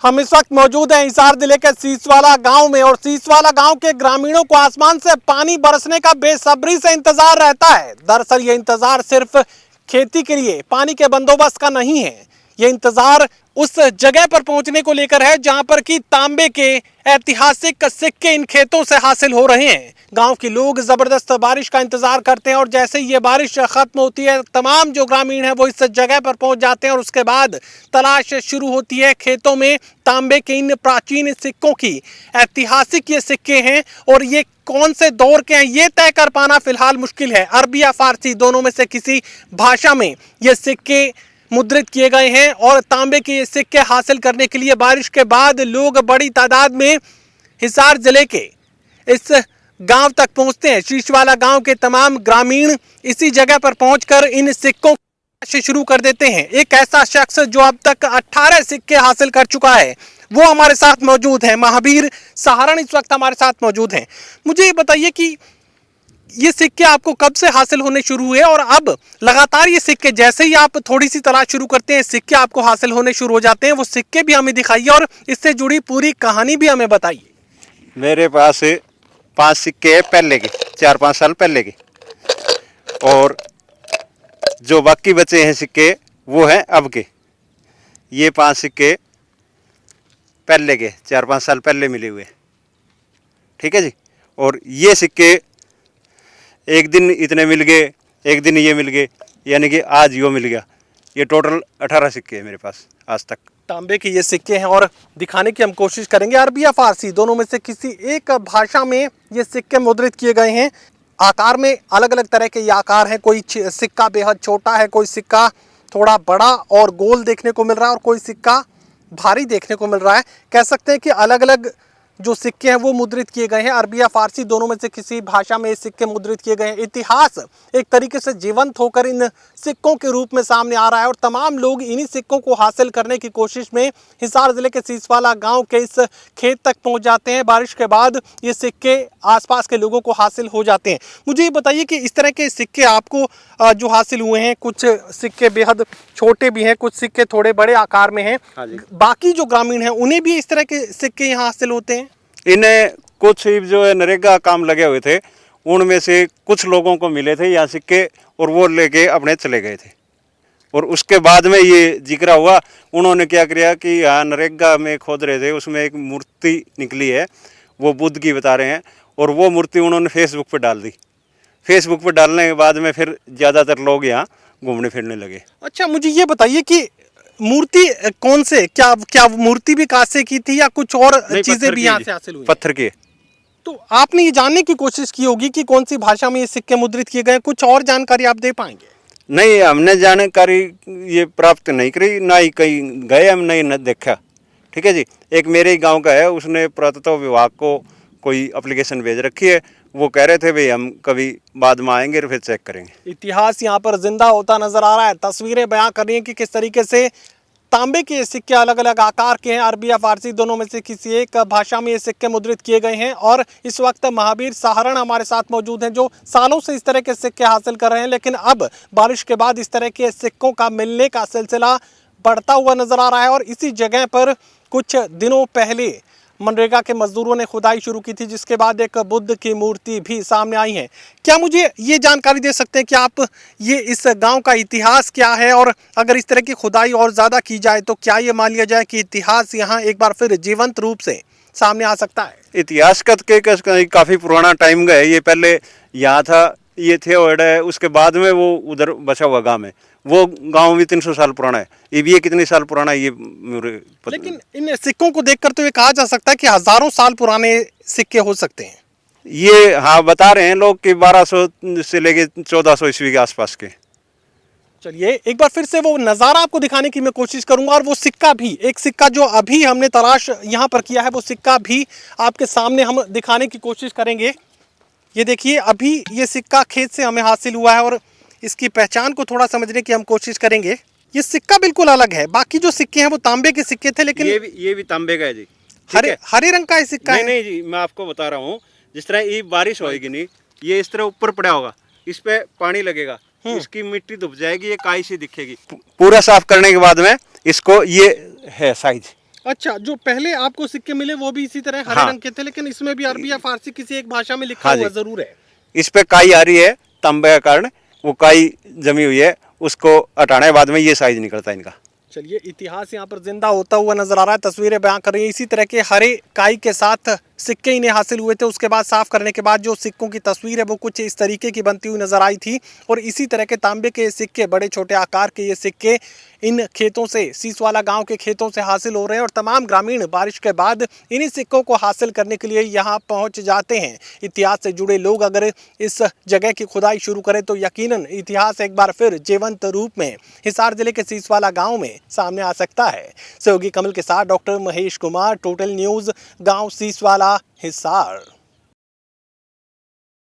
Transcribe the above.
हम इस वक्त मौजूद हैं हिसार जिले के सीसवाला गांव में और सीसवाला गांव के ग्रामीणों को आसमान से पानी बरसने का बेसब्री से इंतजार रहता है। दरअसल ये इंतजार सिर्फ खेती के लिए पानी के बंदोबस्त का नहीं है, ये इंतजार उस जगह पर पहुंचने को लेकर है जहां पर कि तांबे के ऐतिहासिक सिक्के इन खेतों से हासिल हो रहे हैं। गांव के लोग जबरदस्त बारिश का इंतजार करते हैं और जैसे ही ये बारिश खत्म होती है तमाम जो ग्रामीण हैं वो इस जगह पर पहुंच जाते हैं और उसके बाद तलाश शुरू होती है खेतों में तांबे के इन प्राचीन सिक्कों की। ऐतिहासिक ये सिक्के हैं और ये कौन से दौर के हैं ये तय कर पाना फिलहाल मुश्किल है। अरबी या फारसी दोनों में से किसी भाषा में ये सिक्के मुद्रित किए गए हैं और तांबे के ये सिक्के हासिल करने के लिए बारिश के बाद लोग बड़ी तादाद में हिसार जिले के इस गांव तक पहुंचते हैं। सीसवाला गांव के तमाम ग्रामीण इसी जगह पर पहुंचकर इन सिक्कों से शुरू कर देते हैं। एक ऐसा शख्स जो अब तक 18 सिक्के हासिल कर चुका है वो हमारे साथ मौजूद है। महावीर सहारण इस वक्त हमारे साथ मौजूद हैं। मुझे ये बताइए कि ये सिक्के आपको कब से हासिल होने शुरू हुए और अब लगातार ये सिक्के जैसे ही आप थोड़ी सी तलाश शुरू करते हैं सिक्के आपको हासिल होने शुरू हो जाते हैं, वो सिक्के भी हमें दिखाइए और इससे जुड़ी पूरी कहानी भी हमें बताइए। मेरे पास 5 सिक्के हैं पहले के, 4-5 साल पहले के, और जो बाकी बचे हैं सिक्के वो हैं अब के। ये 5 सिक्के पहले के 4-5 साल पहले मिले हुए, ठीक है जी। और ये सिक्के एक दिन इतने मिल गए, एक दिन ये मिल गए, यानी कि आज यो मिल गया। ये टोटल 18 सिक्के हैं मेरे पास आज तक। तांबे के ये सिक्के हैं और दिखाने की हम कोशिश करेंगे। अरबी या फारसी दोनों में से किसी एक भाषा में ये सिक्के मुद्रित किए गए हैं। आकार में अलग अलग तरह के ये आकार हैं। कोई सिक्का बेहद छोटा है, कोई सिक्का थोड़ा बड़ा और गोल देखने को मिल रहा है और कोई सिक्का भारी देखने को मिल रहा है। कह सकते हैं कि अलग अलग जो सिक्के हैं वो मुद्रित किए गए हैं। अरबी या फारसी दोनों में से किसी भाषा में ये सिक्के मुद्रित किए गए हैं। इतिहास एक तरीके से जीवंत होकर इन सिक्कों के रूप में सामने आ रहा है और तमाम लोग इन्हीं सिक्कों को हासिल करने की कोशिश में हिसार जिले के सीसवाला गांव के इस खेत तक पहुंच जाते हैं। बारिश के बाद ये सिक्के आसपास के लोगों को हासिल हो जाते हैं। मुझे ये बताइए कि इस तरह के सिक्के आपको जो हासिल हुए हैं, कुछ सिक्के बेहद छोटे भी हैं, कुछ सिक्के थोड़े बड़े आकार में हैं, बाकी जो ग्रामीण हैं उन्हें भी इस तरह के सिक्के यहाँ हासिल होते हैं? इन्हें कुछ जो है नरेगा काम लगे हुए थे उनमें से कुछ लोगों को मिले थे यहाँ सिक्के और वो लेके अपने चले गए थे। और उसके बाद में ये जिक्र हुआ, उन्होंने क्या किया कि यहाँ नरेगा में खोद रहे थे, उसमें एक मूर्ति निकली है, वो बुद्ध की बता रहे हैं, और वो मूर्ति उन्होंने फेसबुक पर डाल दी। फेसबुक पर डालने के बाद में फिर ज़्यादातर लोग यहाँ घूमने फिरने लगे। अच्छा, मुझे ये बताइए कि मूर्ति कौन से, क्या मूर्ति भी कांसे की थी या कुछ और चीजें भी यहाँ से हासिल हुई? पत्थर के। तो आपने ये जानने की कोशिश की होगी कि कौन सी भाषा में ये सिक्के मुद्रित किए गए, कुछ और जानकारी आप दे पाएंगे? नहीं, हमने जानकारी ये प्राप्त नहीं करी, ना ही कहीं गए, हम नहीं न देखा, ठीक है जी। एक मेरे ही गाँव का है, उसने पुरातत्व विभाग को कोई एप्लीकेशन भेज रखी है, वो कह रहे थे भाई हम कभी बाद में आएंगे और फिर चेक करेंगे। इतिहास यहाँ पर जिंदा होता नजर आ रहा है। तस्वीरें बयां कर रही हैं कि किस तरीके से तांबे के सिक्के अलग अलग आकार के हैं। अरबी या फारसी दोनों में से किसी एक भाषा में ये सिक्के मुद्रित किए गए हैं और इस वक्त महावीर सहारण हमारे साथ मौजूद हैं जो सालों से इस तरह के सिक्के हासिल कर रहे हैं, लेकिन अब बारिश के बाद इस तरह के सिक्कों का मिलने का सिलसिला बढ़ता हुआ नजर आ रहा है। और इसी जगह पर कुछ दिनों पहले मनरेगा के मजदूरों ने खुदाई शुरू की थी, जिसके बाद एक बुद्ध की मूर्ति भी सामने आई है। क्या मुझे ये जानकारी दे सकते हैं कि आप ये इस गांव का इतिहास क्या है और अगर इस तरह की खुदाई और ज़्यादा की जाए तो क्या ये मान लिया जाए कि इतिहास यहाँ एक बार फिर जीवंत रूप से सामने आ सकता है? इतिहास का काफ़ी पुराना टाइम का है। ये पहले यहाँ था, ये थे और उसके बाद में वो उधर बचा हुआ गाँव है। वो गांव भी 300 साल पुराना है। ये भी कितने साल पुराना है ये लेकिन इन सिक्कों को देखकर तो ये कहा जा सकता है कि हजारों साल पुराने सिक्के हो सकते हैं। ये हाँ बता रहे हैं लोग कि 1200 से लेके 1400 ईस्वी के आसपास के। चलिए एक बार फिर से वो नज़ारा आपको दिखाने की मैं कोशिश करूंगा और वो सिक्का भी, एक सिक्का जो अभी हमने तलाश यहाँ पर किया है वो सिक्का भी आपके सामने हम दिखाने की कोशिश करेंगे। ये देखिए, अभी ये सिक्का खेत से हमें हासिल हुआ है और इसकी पहचान को थोड़ा समझने की हम कोशिश करेंगे। ये सिक्का बिल्कुल अलग है, बाकी जो सिक्के हैं वो तांबे के सिक्के थे, लेकिन ये भी तांबे का है जी। हरे रंग का ये सिक्का नहीं जी, मैं आपको बता रहा हूँ, जिस तरह ये बारिश होएगी नहीं, ये इस तरह ऊपर पड़ा होगा, इस पे पानी लगेगा, इसकी मिट्टी धुप जाएगी, ये काई सी दिखेगी। पूरा साफ करने के बाद में इसको ये है साइज, अच्छा, जो पहले आपको सिक्के मिले वो भी इसी तरह हरे हाँ। रंग के थे, लेकिन इसमें भी अरबी या फारसी किसी एक भाषा में लिखा हाँ हुआ जी। जरूर है। इस पे काई आ रही है तांबे के कारण, वो काई जमी हुई है, उसको हटाने के बाद में ये साइज निकलता है इनका। चलिए, इतिहास यहाँ पर जिंदा होता हुआ नजर आ रहा है, तस्वीरें बयां कर रही है। इसी तरह के हरे काई के साथ सिक्के इन्हें हासिल हुए थे। उसके बाद साफ करने के बाद जो सिक्कों की तस्वीर है वो कुछ इस तरीके की बनती हुई नजर आई थी। और इसी तरह के तांबे के सिक्के, बड़े छोटे आकार के ये सिक्के इन खेतों से, सीसवाला गांव के खेतों से हासिल हो रहे हैं। और तमाम ग्रामीण बारिश के बाद इन्हीं सिक्कों को हासिल करने के लिए यहाँ पहुँच जाते हैं। इतिहास से जुड़े लोग अगर इस जगह की खुदाई शुरू करें तो यकीनन इतिहास एक बार फिर जीवंत रूप में हिसार जिले के सीसवाला गाँव में सामने आ सकता है। सहयोगी कमल के साथ doctor Mahesh Kumar, total news, गाँव सीसवाला, हिसार।